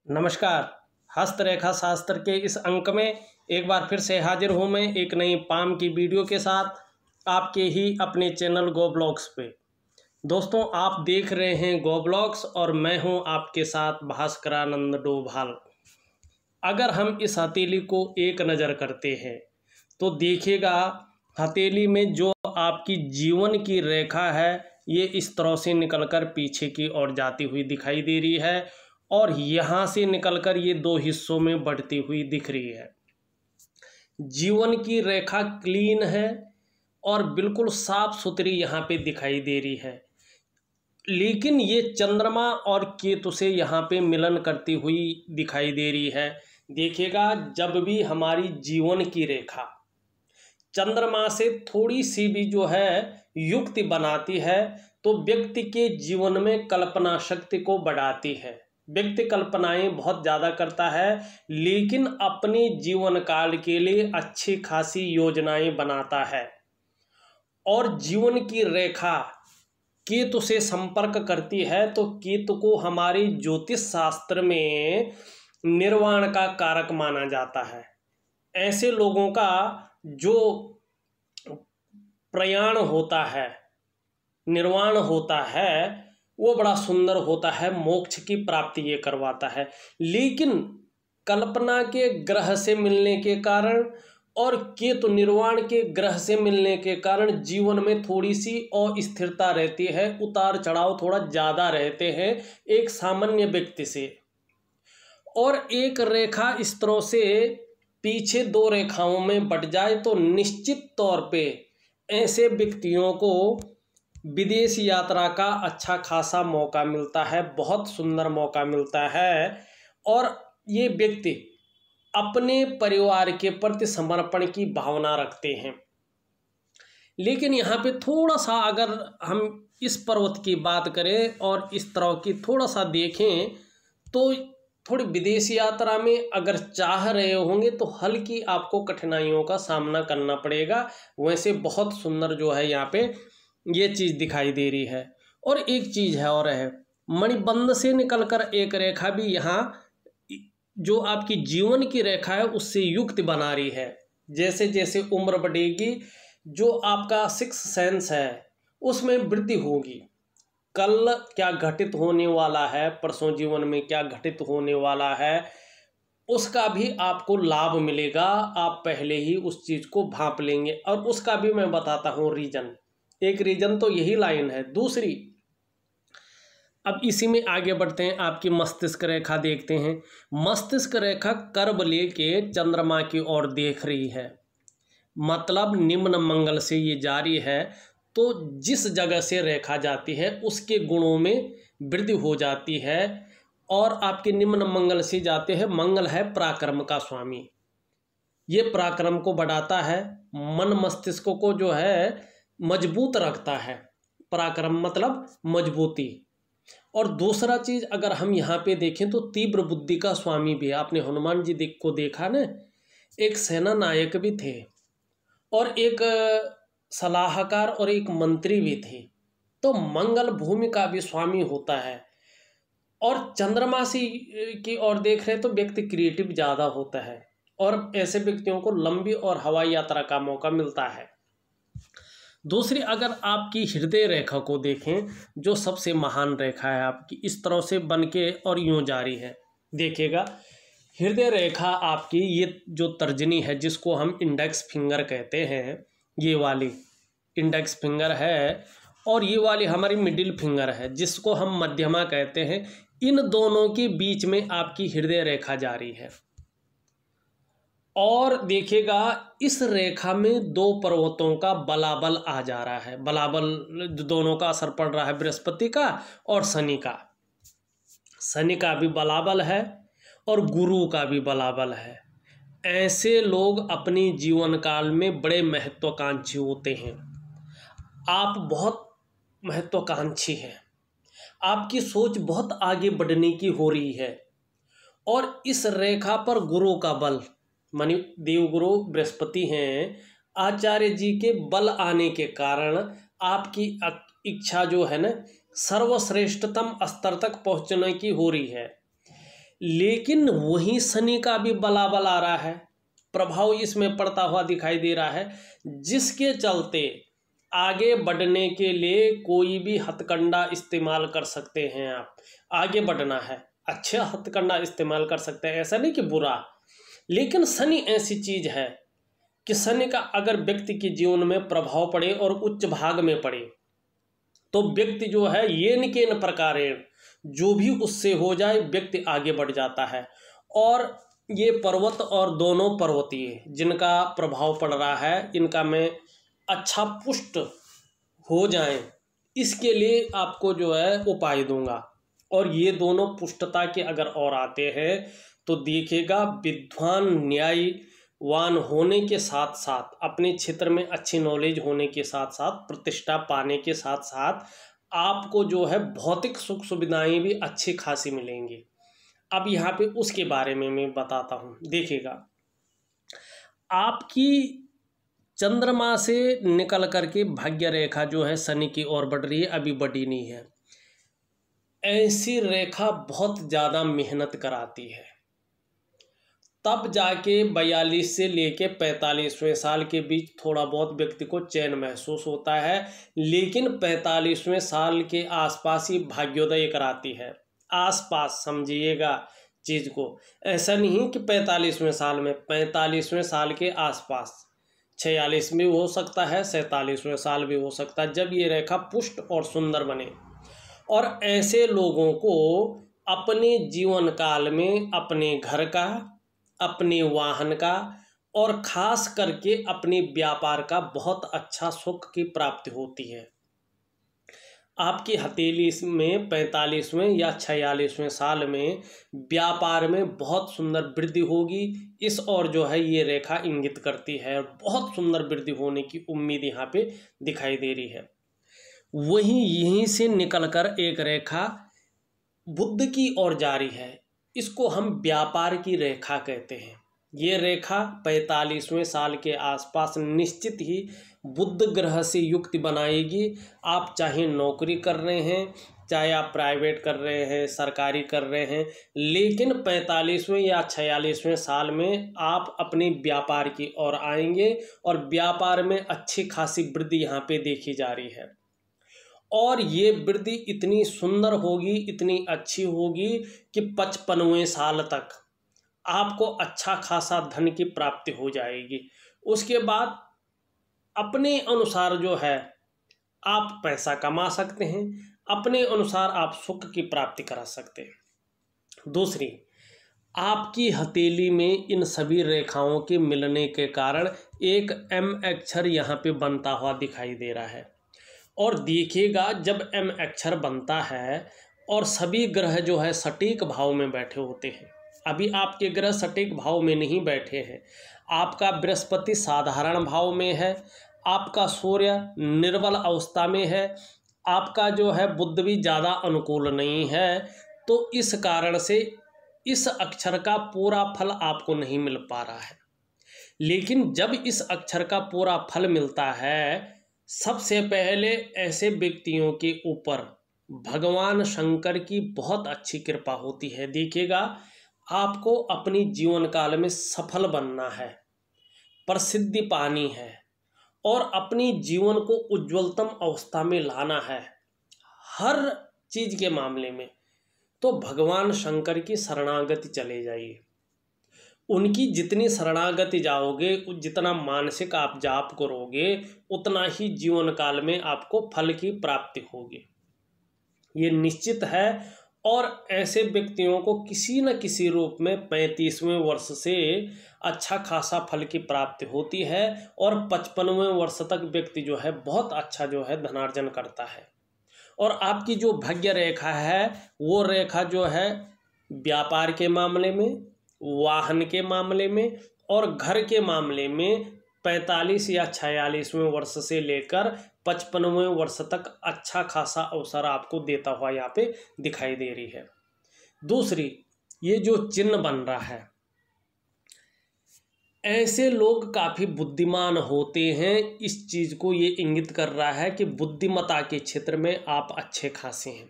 नमस्कार। हस्तरेखा शास्त्र के इस अंक में एक बार फिर से हाजिर हूँ मैं एक नई पाम की वीडियो के साथ आपके ही अपने चैनल गो ब्लॉग्स पे। दोस्तों, आप देख रहे हैं गो ब्लॉग्स और मैं हूँ आपके साथ भास्करानंद डोभाल। अगर हम इस हथेली को एक नज़र करते हैं तो देखिएगा, हथेली में जो आपकी जीवन की रेखा है ये इस तरह से निकलकर पीछे की ओर जाती हुई दिखाई दे रही है और यहाँ से निकलकर ये दो हिस्सों में बढ़ती हुई दिख रही है। जीवन की रेखा क्लीन है और बिल्कुल साफ सुथरी यहाँ पे दिखाई दे रही है, लेकिन ये चंद्रमा और केतु से यहाँ पे मिलन करती हुई दिखाई दे रही है। देखिएगा, जब भी हमारी जीवन की रेखा चंद्रमा से थोड़ी सी भी जो है युक्ति बनाती है तो व्यक्ति के जीवन में कल्पना शक्ति को बढ़ाती है। व्यक्ति कल्पनाएं बहुत ज़्यादा करता है, लेकिन अपने जीवन काल के लिए अच्छी खासी योजनाएं बनाता है। और जीवन की रेखा केतु से संपर्क करती है तो केतु को हमारे ज्योतिष शास्त्र में निर्वाण का कारक माना जाता है। ऐसे लोगों का जो प्रयाण होता है, निर्वाण होता है, वो बड़ा सुंदर होता है, मोक्ष की प्राप्ति ये करवाता है। लेकिन कल्पना के ग्रह से मिलने के कारण और केतु निर्वाण के ग्रह से मिलने के कारण जीवन में थोड़ी सी अस्थिरता रहती है, उतार चढ़ाव थोड़ा ज़्यादा रहते हैं एक सामान्य व्यक्ति से। और एक रेखा इस तरह से पीछे दो रेखाओं में बट जाए तो निश्चित तौर पे ऐसे व्यक्तियों को विदेश यात्रा का अच्छा खासा मौका मिलता है, बहुत सुंदर मौका मिलता है। और ये व्यक्ति अपने परिवार के प्रति समर्पण की भावना रखते हैं। लेकिन यहाँ पे थोड़ा सा अगर हम इस पर्वत की बात करें और इस तरह की थोड़ा सा देखें तो थोड़ी विदेश यात्रा में अगर चाह रहे होंगे तो हल्की आपको कठिनाइयों का सामना करना पड़ेगा। वैसे बहुत सुंदर जो है यहाँ पे ये चीज़ दिखाई दे रही है। और एक चीज़ है और है, मणिबंध से निकलकर एक रेखा भी यहाँ जो आपकी जीवन की रेखा है उससे युक्त बना रही है। जैसे जैसे उम्र बढ़ेगी जो आपका सिक्स सेंस है उसमें वृद्धि होगी। कल क्या घटित होने वाला है, परसों जीवन में क्या घटित होने वाला है, उसका भी आपको लाभ मिलेगा। आप पहले ही उस चीज़ को भांप लेंगे और उसका भी मैं बताता हूँ रीजन। एक रीजन तो यही लाइन है। दूसरी, अब इसी में आगे बढ़ते हैं, आपकी मस्तिष्क रेखा देखते हैं। मस्तिष्क रेखा कर्ब लेके चंद्रमा की ओर देख रही है, मतलब निम्न मंगल से ये जारी है। तो जिस जगह से रेखा जाती है उसके गुणों में वृद्धि हो जाती है। और आपके निम्न मंगल से जाते हैं, मंगल है पराक्रम का स्वामी, ये पराक्रम को बढ़ाता है, मन मस्तिष्क को जो है मजबूत रखता है। पराक्रम मतलब मजबूती। और दूसरा चीज़ अगर हम यहाँ पे देखें तो तीव्र बुद्धि का स्वामी भी है। आपने हनुमान जी को देखा ना, एक सेना नायक भी थे और एक सलाहकार और एक मंत्री भी थे। तो मंगल भूमि का भी स्वामी होता है। और चंद्रमा से की ओर देख रहे तो व्यक्ति क्रिएटिव ज़्यादा होता है और ऐसे व्यक्तियों को लंबी और हवाई यात्रा का मौका मिलता है। दूसरी, अगर आपकी हृदय रेखा को देखें जो सबसे महान रेखा है आपकी, इस तरह से बन के और यूँ जारी है। देखिएगा, हृदय रेखा आपकी ये जो तर्जनी है जिसको हम इंडेक्स फिंगर कहते हैं, ये वाली इंडेक्स फिंगर है और ये वाली हमारी मिडिल फिंगर है जिसको हम मध्यमा कहते हैं। इन दोनों के बीच में आपकी हृदय रेखा जारी है। और देखिएगा, इस रेखा में दो पर्वतों का बलाबल आ जा रहा है। बलाबल दोनों का असर पड़ रहा है, बृहस्पति का और शनि का। शनि का भी बलाबल है और गुरु का भी बलाबल है। ऐसे लोग अपने जीवन काल में बड़े महत्वाकांक्षी होते हैं। आप बहुत महत्वाकांक्षी हैं, आपकी सोच बहुत आगे बढ़ने की हो रही है। और इस रेखा पर गुरु का बल, मानी देवगुरु बृहस्पति हैं, आचार्य जी के बल आने के कारण आपकी इच्छा जो है ना सर्वश्रेष्ठतम स्तर तक पहुंचने की हो रही है। लेकिन वहीं शनि का भी बलाबल आ रहा है, प्रभाव इसमें पड़ता हुआ दिखाई दे रहा है, जिसके चलते आगे बढ़ने के लिए कोई भी हथकंडा इस्तेमाल कर सकते हैं। आप आगे बढ़ना है, अच्छा हथकंडा इस्तेमाल कर सकते हैं, ऐसा नहीं कि बुरा। लेकिन शनि ऐसी चीज है कि शनि का अगर व्यक्ति के जीवन में प्रभाव पड़े और उच्च भाग में पड़े तो व्यक्ति जो है येन केन प्रकारेण, जो भी उससे हो जाए व्यक्ति आगे बढ़ जाता है। और ये पर्वत और दोनों पर्वतीय जिनका प्रभाव पड़ रहा है, इनका मैं अच्छा पुष्ट हो जाए, इसके लिए आपको जो है उपाय दूंगा। और ये दोनों पुष्टता के अगर और आते हैं तो देखिएगा, विद्वान न्यायवान होने के साथ साथ, अपने क्षेत्र में अच्छी नॉलेज होने के साथ साथ, प्रतिष्ठा पाने के साथ साथ आपको जो है भौतिक सुख सुविधाएं भी अच्छी खासी मिलेंगी। अब यहाँ पे उसके बारे में मैं बताता हूँ। देखिएगा, आपकी चंद्रमा से निकल करके भाग्य रेखा जो है शनि की ओर बढ़ रही है, अभी बढ़ी नहीं है। ऐसी रेखा बहुत ज़्यादा मेहनत कराती है, तब जाके 42 से लेके 45वें साल के बीच थोड़ा बहुत व्यक्ति को चैन महसूस होता है, लेकिन 45वें साल के आसपास ही भाग्योदय कराती है। आसपास समझिएगा चीज़ को, ऐसा नहीं कि 45वें साल में, 45वें साल के आसपास, 46 में हो सकता है, 47वें साल भी हो सकता है, जब ये रेखा पुष्ट और सुंदर बने। और ऐसे लोगों को अपने जीवन काल में अपने घर का, अपने वाहन का और खास करके अपने व्यापार का बहुत अच्छा सुख की प्राप्ति होती है। आपकी हथेली में 45वें या 46वें साल में व्यापार में बहुत सुंदर वृद्धि होगी, इस और जो है ये रेखा इंगित करती है। बहुत सुंदर वृद्धि होने की उम्मीद यहाँ पे दिखाई दे रही है। वहीं यहीं से निकलकर एक रेखा बुध की ओर जारी है, इसको हम व्यापार की रेखा कहते हैं। ये रेखा 45वें साल के आसपास निश्चित ही बुध ग्रह से युक्त बनाएगी। आप चाहे नौकरी कर रहे हैं, चाहे आप प्राइवेट कर रहे हैं, सरकारी कर रहे हैं, लेकिन 45वें या 46वें साल में आप अपने व्यापार की ओर आएंगे और व्यापार में अच्छी खासी वृद्धि यहाँ पे देखी जा रही है। और ये वृद्धि इतनी सुंदर होगी, इतनी अच्छी होगी कि 55वें साल तक आपको अच्छा खासा धन की प्राप्ति हो जाएगी। उसके बाद अपने अनुसार जो है आप पैसा कमा सकते हैं, अपने अनुसार आप सुख की प्राप्ति करा सकते हैं। दूसरी, आपकी हथेली में इन सभी रेखाओं के मिलने के कारण एक एम अक्षर यहाँ पे बनता हुआ दिखाई दे रहा है। और देखिएगा, जब एम अक्षर बनता है और सभी ग्रह जो है सटीक भाव में बैठे होते हैं, अभी आपके ग्रह सटीक भाव में नहीं बैठे हैं, आपका बृहस्पति साधारण भाव में है, आपका सूर्य निर्बल अवस्था में है, आपका जो है बुध भी ज़्यादा अनुकूल नहीं है, तो इस कारण से इस अक्षर का पूरा फल आपको नहीं मिल पा रहा है। लेकिन जब इस अक्षर का पूरा फल मिलता है, सबसे पहले ऐसे व्यक्तियों के ऊपर भगवान शंकर की बहुत अच्छी कृपा होती है। देखिएगा, आपको अपनी जीवन काल में सफल बनना है, प्रसिद्धि पानी है और अपनी जीवन को उज्ज्वलतम अवस्था में लाना है हर चीज के मामले में, तो भगवान शंकर की शरणागति चले जाइए। उनकी जितनी शरणागति जाओगे, जितना मानसिक आप जाप करोगे, उतना ही जीवन काल में आपको फल की प्राप्ति होगी, ये निश्चित है। और ऐसे व्यक्तियों को किसी न किसी रूप में 35वें वर्ष से अच्छा खासा फल की प्राप्ति होती है और 55वें वर्ष तक व्यक्ति जो है बहुत अच्छा जो है धनार्जन करता है। और आपकी जो भाग्य रेखा है, वो रेखा जो है व्यापार के मामले में, वाहन के मामले में और घर के मामले में 45 या 46वें वर्ष से लेकर 55वें वर्ष तक अच्छा खासा अवसर आपको देता हुआ यहाँ पे दिखाई दे रही है। दूसरी, ये जो चिन्ह बन रहा है, ऐसे लोग काफ़ी बुद्धिमान होते हैं। इस चीज़ को ये इंगित कर रहा है कि बुद्धिमत्ता के क्षेत्र में आप अच्छे खासे हैं।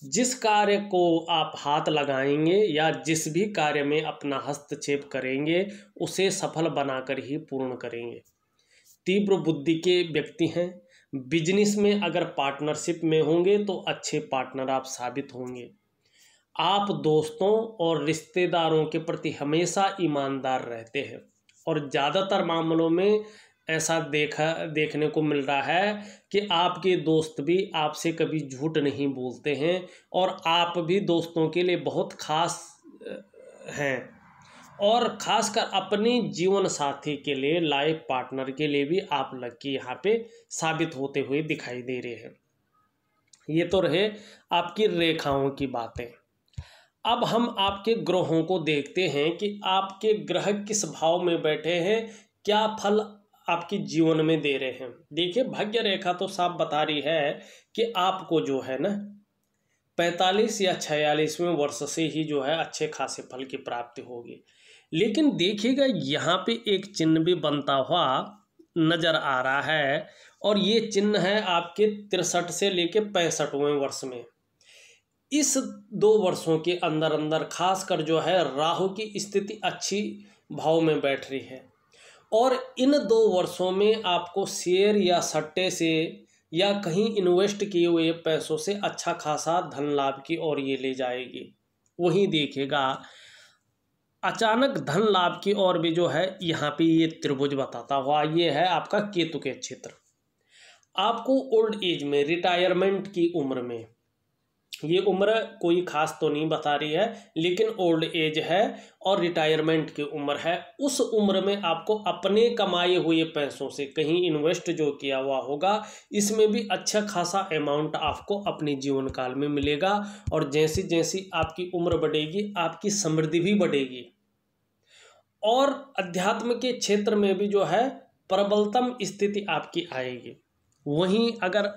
जिस कार्य को आप हाथ लगाएंगे या जिस भी कार्य में अपना हस्तक्षेप करेंगे उसे सफल बनाकर ही पूर्ण करेंगे। तीव्र बुद्धि के व्यक्ति हैं। बिजनेस में अगर पार्टनरशिप में होंगे तो अच्छे पार्टनर आप साबित होंगे। आप दोस्तों और रिश्तेदारों के प्रति हमेशा ईमानदार रहते हैं और ज़्यादातर मामलों में ऐसा देखने को मिल रहा है कि आपके दोस्त भी आपसे कभी झूठ नहीं बोलते हैं और आप भी दोस्तों के लिए बहुत खास हैं और खासकर अपने जीवन साथी के लिए, लाइफ पार्टनर के लिए भी आप लकी यहाँ पे साबित होते हुए दिखाई दे रहे हैं। ये तो रहे आपकी रेखाओं की बातें। अब हम आपके ग्रहों को देखते हैं कि आपके ग्रह किस भाव में बैठे हैं, क्या फल आपके जीवन में दे रहे हैं। देखिए, भाग्य रेखा तो साफ बता रही है कि आपको जो है ना 45 या 46वें वर्ष से ही जो है अच्छे खासे फल की प्राप्ति होगी। लेकिन देखिएगा, यहाँ पे एक चिन्ह भी बनता हुआ नजर आ रहा है और ये चिन्ह है आपके 63 से लेके 65वें वर्ष में। इस 2 वर्षों के अंदर अंदर खासकर जो है राहु की स्थिति अच्छी भाव में बैठ रही है और इन 2 वर्षों में आपको शेयर या सट्टे से या कहीं इन्वेस्ट किए हुए पैसों से अच्छा खासा धन लाभ की ओर ये ले जाएगी। वहीं देखिएगा, अचानक धन लाभ की ओर भी जो है यहाँ पे ये त्रिभुज बताता हुआ ये है आपका केतु के क्षेत्र। आपको ओल्ड एज में, रिटायरमेंट की उम्र में, ये उम्र कोई खास तो नहीं बता रही है लेकिन ओल्ड एज है और रिटायरमेंट की उम्र है, उस उम्र में आपको अपने कमाए हुए पैसों से कहीं इन्वेस्ट जो किया हुआ होगा इसमें भी अच्छा खासा अमाउंट आपको अपने जीवन काल में मिलेगा और जैसी जैसी आपकी उम्र बढ़ेगी आपकी समृद्धि भी बढ़ेगी और अध्यात्म के क्षेत्र में भी जो है प्रबलतम स्थिति आपकी आएगी। वहीं अगर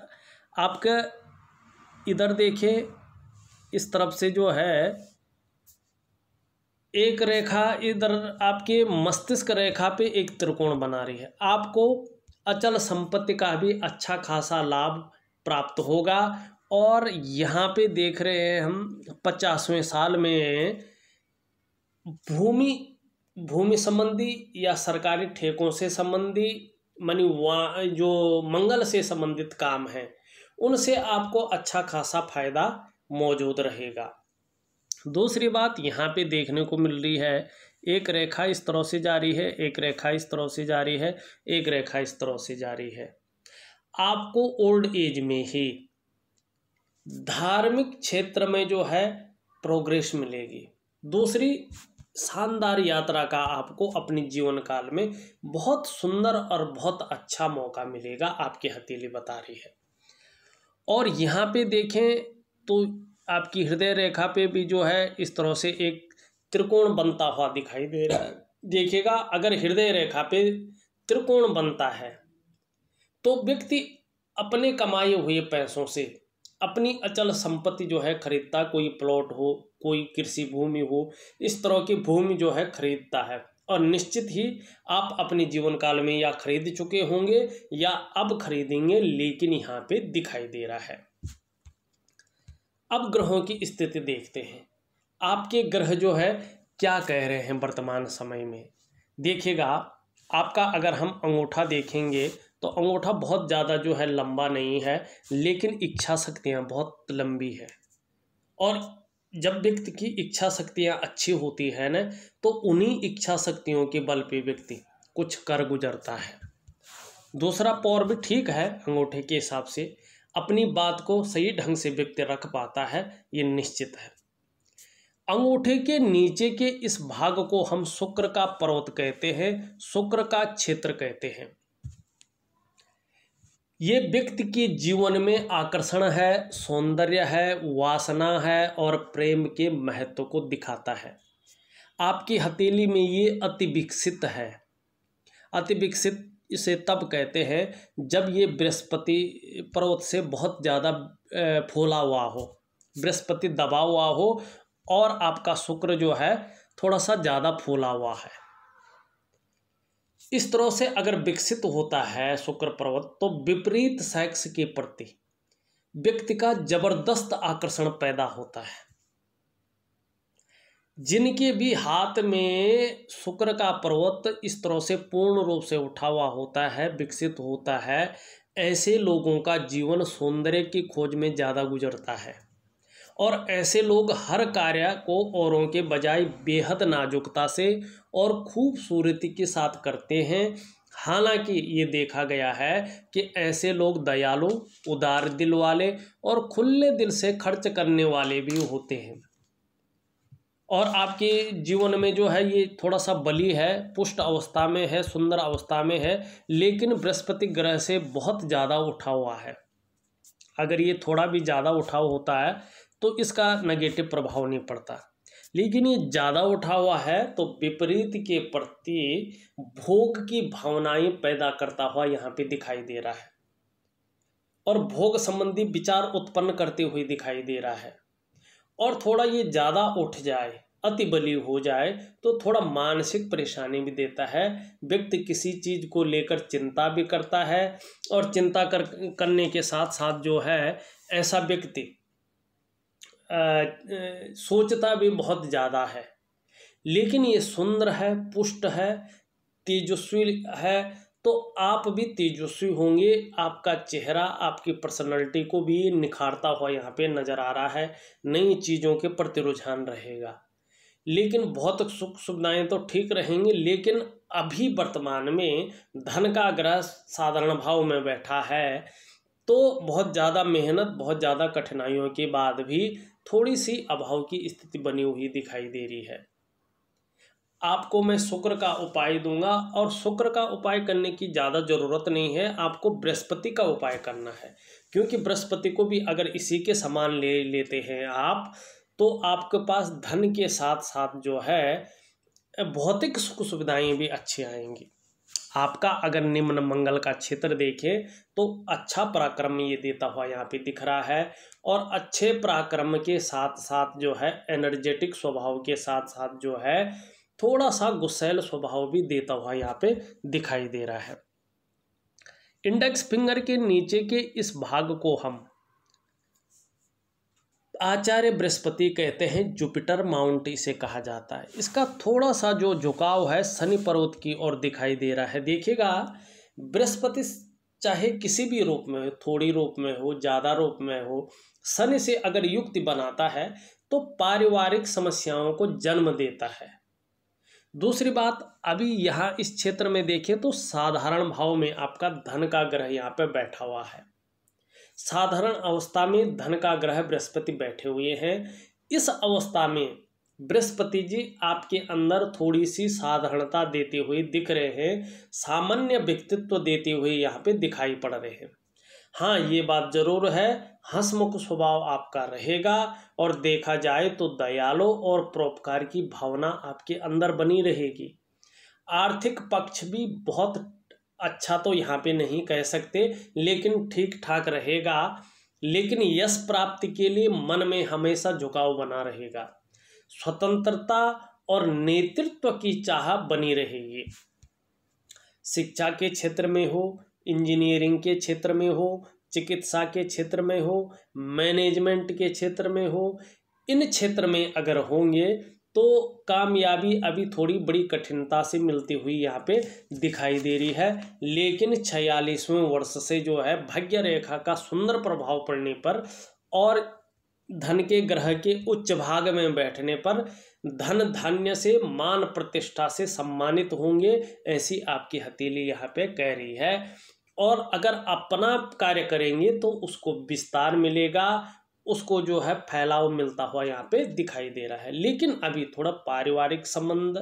आपका इधर देखें, इस तरफ से जो है एक रेखा इधर आपके मस्तिष्क रेखा पे एक त्रिकोण बना रही है, आपको अचल संपत्ति का भी अच्छा खासा लाभ प्राप्त होगा। और यहाँ पे देख रहे हैं हम 50वें साल में भूमि संबंधी या सरकारी ठेकों से संबंधी जो मंगल से संबंधित काम है उनसे आपको अच्छा खासा फायदा मौजूद रहेगा। दूसरी बात यहाँ पे देखने को मिल रही है, एक रेखा इस तरह से जा रही है, एक रेखा इस तरह से जा रही है, एक रेखा इस तरह से जा रही है। आपको ओल्ड एज में ही धार्मिक क्षेत्र में जो है प्रोग्रेस मिलेगी। दूसरी, शानदार यात्रा का आपको अपने जीवन काल में बहुत सुंदर और बहुत अच्छा मौका मिलेगा, आपकी हथेली बता रही है। और यहाँ पे देखें तो आपकी हृदय रेखा पे भी जो है इस तरह से एक त्रिकोण बनता हुआ दिखाई दे रहा है। देखिएगा, अगर हृदय रेखा पे त्रिकोण बनता है तो व्यक्ति अपने कमाए हुए पैसों से अपनी अचल संपत्ति जो है खरीदता, कोई प्लॉट हो, कोई कृषि भूमि हो, इस तरह की भूमि जो है खरीदता है और निश्चित ही आप अपने जीवन काल में या खरीद चुके होंगे या अब खरीदेंगे, लेकिन यहाँ पे दिखाई दे रहा है। अब ग्रहों की स्थिति देखते हैं, आपके ग्रह जो है क्या कह रहे हैं वर्तमान समय में। देखिएगा, आपका अगर हम अंगूठा देखेंगे तो अंगूठा बहुत ज़्यादा जो है लंबा नहीं है, लेकिन इच्छा शक्तियाँ बहुत लंबी है और जब व्यक्ति की इच्छा शक्तियाँ अच्छी होती है ना तो उन्हीं इच्छा शक्तियों के बल पे व्यक्ति कुछ कर गुजरता है। दूसरा पौर भी ठीक है, अंगूठे के हिसाब से अपनी बात को सही ढंग से व्यक्ति रख पाता है, ये निश्चित है। अंगूठे के नीचे के इस भाग को हम शुक्र का पर्वत कहते हैं, शुक्र का क्षेत्र कहते हैं। ये व्यक्ति के जीवन में आकर्षण है, सौंदर्य है, वासना है और प्रेम के महत्व को दिखाता है। आपकी हथेली में ये अति विकसित है। अति विकसित इसे तब कहते हैं जब ये बृहस्पति पर्वत से बहुत ज़्यादा फूला हुआ हो, बृहस्पति दबा हुआ हो और आपका शुक्र जो है थोड़ा सा ज़्यादा फूला हुआ है। इस तरह से अगर विकसित होता है शुक्र पर्वत तो विपरीत सेक्स के प्रति व्यक्ति का जबरदस्त आकर्षण पैदा होता है। जिनके भी हाथ में शुक्र का पर्वत इस तरह से पूर्ण रूप से उठा हुआ होता है, विकसित होता है, ऐसे लोगों का जीवन सौंदर्य की खोज में ज़्यादा गुजरता है और ऐसे लोग हर कार्य को औरों के बजाय बेहद नाजुकता से और खूबसूरती के साथ करते हैं। हालांकि ये देखा गया है कि ऐसे लोग दयालु, उदार दिल वाले और खुले दिल से खर्च करने वाले भी होते हैं। और आपके जीवन में जो है ये थोड़ा सा बली है, पुष्ट अवस्था में है, सुंदर अवस्था में है, लेकिन बृहस्पति ग्रह से बहुत ज़्यादा उठा हुआ है। अगर ये थोड़ा भी ज़्यादा उठाव होता है तो इसका नेगेटिव प्रभाव नहीं पड़ता, लेकिन ये ज़्यादा उठा हुआ है तो विपरीत के प्रति भोग की भावनाएं पैदा करता हुआ यहाँ पे दिखाई दे रहा है और भोग संबंधी विचार उत्पन्न करते हुए दिखाई दे रहा है। और थोड़ा ये ज़्यादा उठ जाए, अति बली हो जाए तो थोड़ा मानसिक परेशानी भी देता है। व्यक्ति किसी चीज़ को लेकर चिंता भी करता है और चिंता करने के साथ साथ जो है ऐसा व्यक्ति सोचता भी बहुत ज़्यादा है। लेकिन ये सुंदर है, पुष्ट है, तेजस्वी है, तो आप भी तेजस्वी होंगे। आपका चेहरा आपकी पर्सनालिटी को भी निखारता हुआ यहाँ पे नज़र आ रहा है। नई चीज़ों के प्रति रुझान रहेगा, लेकिन बहुत सुख सुविधाएँ तो ठीक रहेंगी। लेकिन अभी वर्तमान में धन का ग्रह साधारण भाव में बैठा है तो बहुत ज़्यादा मेहनत, बहुत ज़्यादा कठिनाइयों के बाद भी थोड़ी सी अभाव की स्थिति बनी हुई दिखाई दे रही है। आपको मैं शुक्र का उपाय दूंगा और शुक्र का उपाय करने की ज़्यादा ज़रूरत नहीं है, आपको बृहस्पति का उपाय करना है। क्योंकि बृहस्पति को भी अगर इसी के समान ले लेते हैं आप तो आपके पास धन के साथ साथ जो है भौतिक सुख सुविधाएँ भी अच्छी आएंगी। आपका अगर निम्न मंगल का क्षेत्र देखें तो अच्छा पराक्रम ये देता हुआ यहाँ पे दिख रहा है और अच्छे पराक्रम के साथ साथ जो है एनर्जेटिक स्वभाव के साथ साथ जो है थोड़ा सा गुस्सैल स्वभाव भी देता हुआ यहाँ पे दिखाई दे रहा है। इंडेक्स फिंगर के नीचे के इस भाग को हम आचार्य बृहस्पति कहते हैं, जुपिटर माउंट इसे कहा जाता है। इसका थोड़ा सा जो झुकाव है शनि पर्वत की ओर दिखाई दे रहा है। देखिएगा बृहस्पति चाहे किसी भी रूप में हो, थोड़ी रूप में हो, ज़्यादा रूप में हो, शनि से अगर युक्ति बनाता है तो पारिवारिक समस्याओं को जन्म देता है। दूसरी बात, अभी यहाँ इस क्षेत्र में देखें तो साधारण भाव में आपका धन का ग्रह यहाँ पे बैठा हुआ है। साधारण अवस्था में धन का ग्रह बृहस्पति बैठे हुए हैं। इस अवस्था में बृहस्पति जी आपके अंदर थोड़ी सी साधारणता देते हुए दिख रहे हैं, सामान्य व्यक्तित्व देते हुए यहाँ पे दिखाई पड़ रहे हैं। हाँ, ये बात जरूर है, हंसमुख स्वभाव आपका रहेगा और देखा जाए तो दयालु और परोपकार की भावना आपके अंदर बनी रहेगी। आर्थिक पक्ष भी बहुत अच्छा तो यहाँ पे नहीं कह सकते, लेकिन ठीक ठाक रहेगा। लेकिन यश प्राप्ति के लिए मन में हमेशा झुकाव बना रहेगा, स्वतंत्रता और नेतृत्व की चाह बनी रहेगी। शिक्षा के क्षेत्र में हो, इंजीनियरिंग के क्षेत्र में हो, चिकित्सा के क्षेत्र में हो, मैनेजमेंट के क्षेत्र में हो, इन क्षेत्र में अगर होंगे तो कामयाबी अभी थोड़ी बड़ी कठिनता से मिलती हुई यहाँ पे दिखाई दे रही है। लेकिन 46वें वर्ष से जो है भाग्य रेखा का सुंदर प्रभाव पड़ने पर और धन के ग्रह के उच्च भाग में बैठने पर धन धान्य से, मान प्रतिष्ठा से सम्मानित होंगे, ऐसी आपकी हथेली यहाँ पे कह रही है। और अगर अपना कार्य करेंगे तो उसको विस्तार मिलेगा, उसको जो है फैलाव मिलता हुआ यहाँ पे दिखाई दे रहा है। लेकिन अभी थोड़ा पारिवारिक संबंध,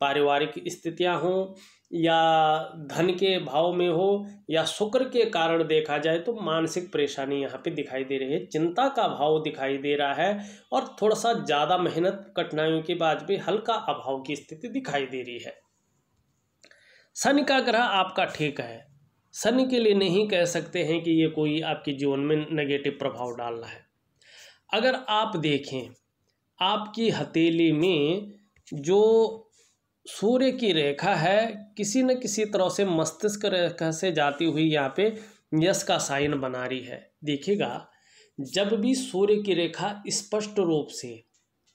पारिवारिक स्थितियाँ हों या धन के भाव में हो या शुक्र के कारण देखा जाए तो मानसिक परेशानी यहाँ पे दिखाई दे रही है, चिंता का भाव दिखाई दे रहा है और थोड़ा सा ज़्यादा मेहनत कठिनाइयों के बाद भी हल्का अभाव की स्थिति दिखाई दे रही है। शनि का ग्रह आपका ठीक है, शनि के लिए नहीं कह सकते हैं कि ये कोई आपके जीवन में नेगेटिव प्रभाव डाल रहा है। अगर आप देखें आपकी हथेली में जो सूर्य की रेखा है किसी न किसी तरह से मस्तिष्क रेखा से जाती हुई यहाँ पे यश का साइन बना रही है। देखिएगा जब भी सूर्य की रेखा स्पष्ट रूप से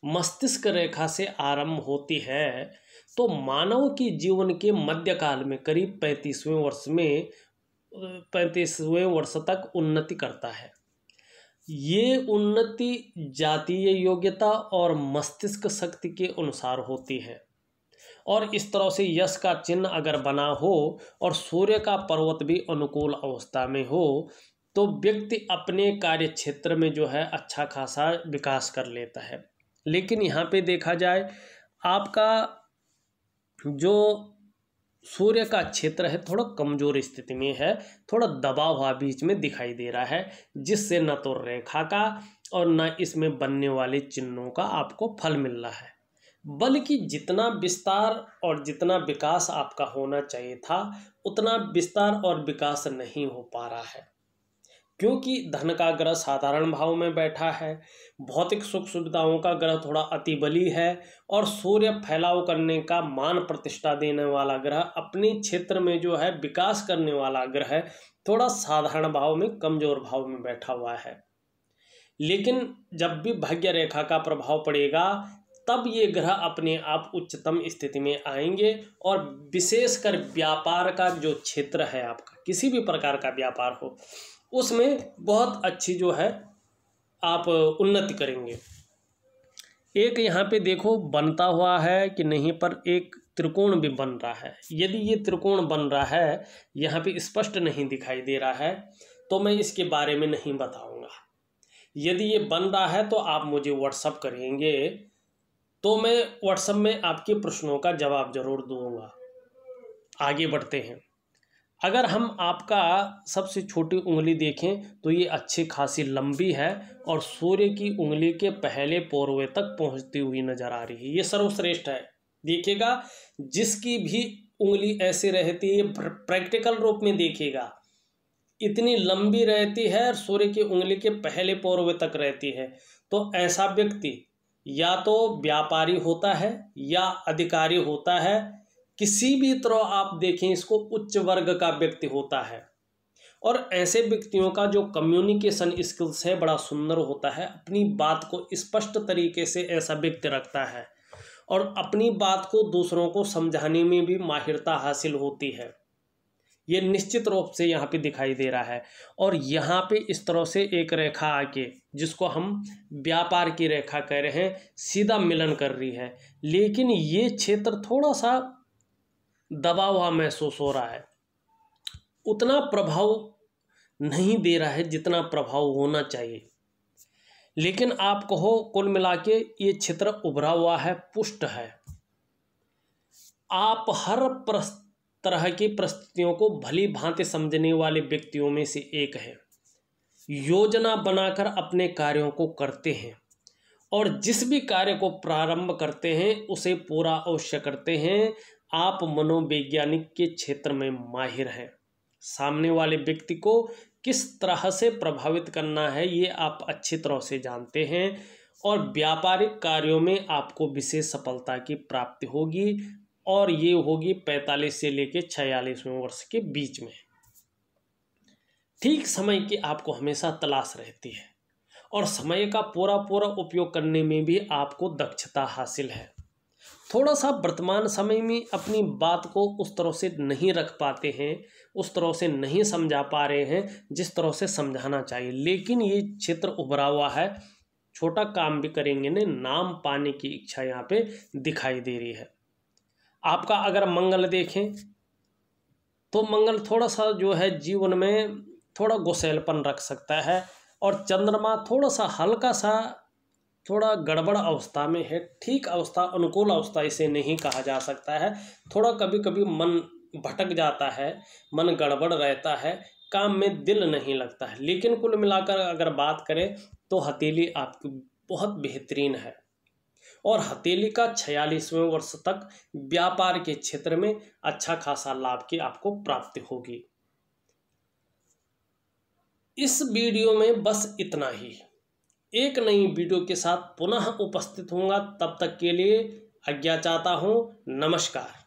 मस्तिष्क रेखा से आरंभ होती है तो मानव के जीवन के मध्यकाल में करीब 35वें वर्ष तक उन्नति करता है। ये उन्नति जातीय योग्यता और मस्तिष्क शक्ति के अनुसार होती है। और इस तरह से यश का चिन्ह अगर बना हो और सूर्य का पर्वत भी अनुकूल अवस्था में हो तो व्यक्ति अपने कार्य क्षेत्र में जो है अच्छा खासा विकास कर लेता है। लेकिन यहाँ पे देखा जाए आपका जो सूर्य का क्षेत्र है थोड़ा कमजोर स्थिति में है, थोड़ा दबा हुआ बीच में दिखाई दे रहा है, जिससे न तो रेखा का और न इसमें बनने वाले चिन्हों का आपको फल मिल रहा है, बल्कि जितना विस्तार और जितना विकास आपका होना चाहिए था उतना विस्तार और विकास नहीं हो पा रहा है, क्योंकि धन का ग्रह साधारण भाव में बैठा है, भौतिक सुख सुविधाओं का ग्रह थोड़ा अति बली है और सूर्य फैलाव करने का मान प्रतिष्ठा देने वाला ग्रह अपने क्षेत्र में जो है विकास करने वाला ग्रह थोड़ा साधारण भाव में कमजोर भाव में बैठा हुआ है। लेकिन जब भी भाग्य रेखा का प्रभाव पड़ेगा तब ये ग्रह अपने आप उच्चतम स्थिति में आएंगे और विशेषकर व्यापार का जो क्षेत्र है आपका, किसी भी प्रकार का व्यापार हो उसमें बहुत अच्छी जो है आप उन्नति करेंगे। एक यहाँ पे देखो बनता हुआ है कि नहीं, पर एक त्रिकोण भी बन रहा है। यदि ये त्रिकोण बन रहा है, यहाँ पे स्पष्ट नहीं दिखाई दे रहा है तो मैं इसके बारे में नहीं बताऊंगा। यदि ये बन रहा है तो आप मुझे व्हाट्सअप करेंगे तो मैं व्हाट्सअप में आपके प्रश्नों का जवाब जरूर दूंगा। आगे बढ़ते हैं। अगर हम आपका सबसे छोटी उंगली देखें तो ये अच्छी खासी लंबी है और सूर्य की उंगली के पहले पोरवे तक पहुंचती हुई नजर आ रही है। ये सर्वश्रेष्ठ है। देखिएगा जिसकी भी उंगली ऐसे रहती है, प्रैक्टिकल रूप में देखिएगा इतनी लंबी रहती है और सूर्य की उंगली के पहले पोरवे तक रहती है, तो ऐसा व्यक्ति या तो व्यापारी होता है या अधिकारी होता है, किसी भी तरह आप देखें इसको उच्च वर्ग का व्यक्ति होता है। और ऐसे व्यक्तियों का जो कम्युनिकेशन स्किल्स है बड़ा सुंदर होता है, अपनी बात को स्पष्ट तरीके से ऐसा व्यक्ति रखता है और अपनी बात को दूसरों को समझाने में भी माहिरता हासिल होती है। ये निश्चित रूप से यहाँ पे दिखाई दे रहा है। और यहाँ पे इस तरह से एक रेखा आके, जिसको हम व्यापार की रेखा कह रहे हैं, सीधा मिलन कर रही है, लेकिन ये क्षेत्र थोड़ा सा दबा हुआ महसूस हो रहा है, उतना प्रभाव नहीं दे रहा है जितना प्रभाव होना चाहिए। लेकिन आप कहो कुल मिला के ये क्षेत्र उभरा हुआ है, पुष्ट है। आप हर तरह की परिस्थितियों को भली भांति समझने वाले व्यक्तियों में से एक है। योजना बनाकर अपने कार्यों को करते हैं और जिस भी कार्य को प्रारंभ करते हैं उसे पूरा अवश्य करते हैं। आप मनोवैज्ञानिक के क्षेत्र में माहिर हैं। सामने वाले व्यक्ति को किस तरह से प्रभावित करना है ये आप अच्छी तरह से जानते हैं और व्यापारिक कार्यों में आपको विशेष सफलता की प्राप्ति होगी और ये होगी 45 से लेकर 46वें वर्ष के बीच में। ठीक समय की आपको हमेशा तलाश रहती है और समय का पूरा उपयोग करने में भी आपको दक्षता हासिल है। थोड़ा सा वर्तमान समय में अपनी बात को उस तरह से नहीं रख पाते हैं, उस तरह से नहीं समझा पा रहे हैं जिस तरह से समझाना चाहिए। लेकिन ये क्षेत्र उभरा हुआ है, छोटा काम भी करेंगे ने नाम पाने की इच्छा यहाँ पे दिखाई दे रही है। आपका अगर मंगल देखें तो मंगल थोड़ा सा जो है जीवन में थोड़ा गुस्सैलपन रख सकता है और चंद्रमा थोड़ा सा हल्का सा थोड़ा गड़बड़ अवस्था में है। ठीक अवस्था, अनुकूल अवस्था इसे नहीं कहा जा सकता है। थोड़ा कभी कभी मन भटक जाता है, मन गड़बड़ रहता है, काम में दिल नहीं लगता है। लेकिन कुल मिलाकर अगर बात करें तो हथेली आपकी बहुत बेहतरीन है और हथेली का 46वें वर्ष तक व्यापार के क्षेत्र में अच्छा खासा लाभ की आपको प्राप्ति होगी। इस वीडियो में बस इतना ही। एक नई वीडियो के साथ पुनः उपस्थित होऊंगा, तब तक के लिए आज्ञा चाहता हूं। नमस्कार।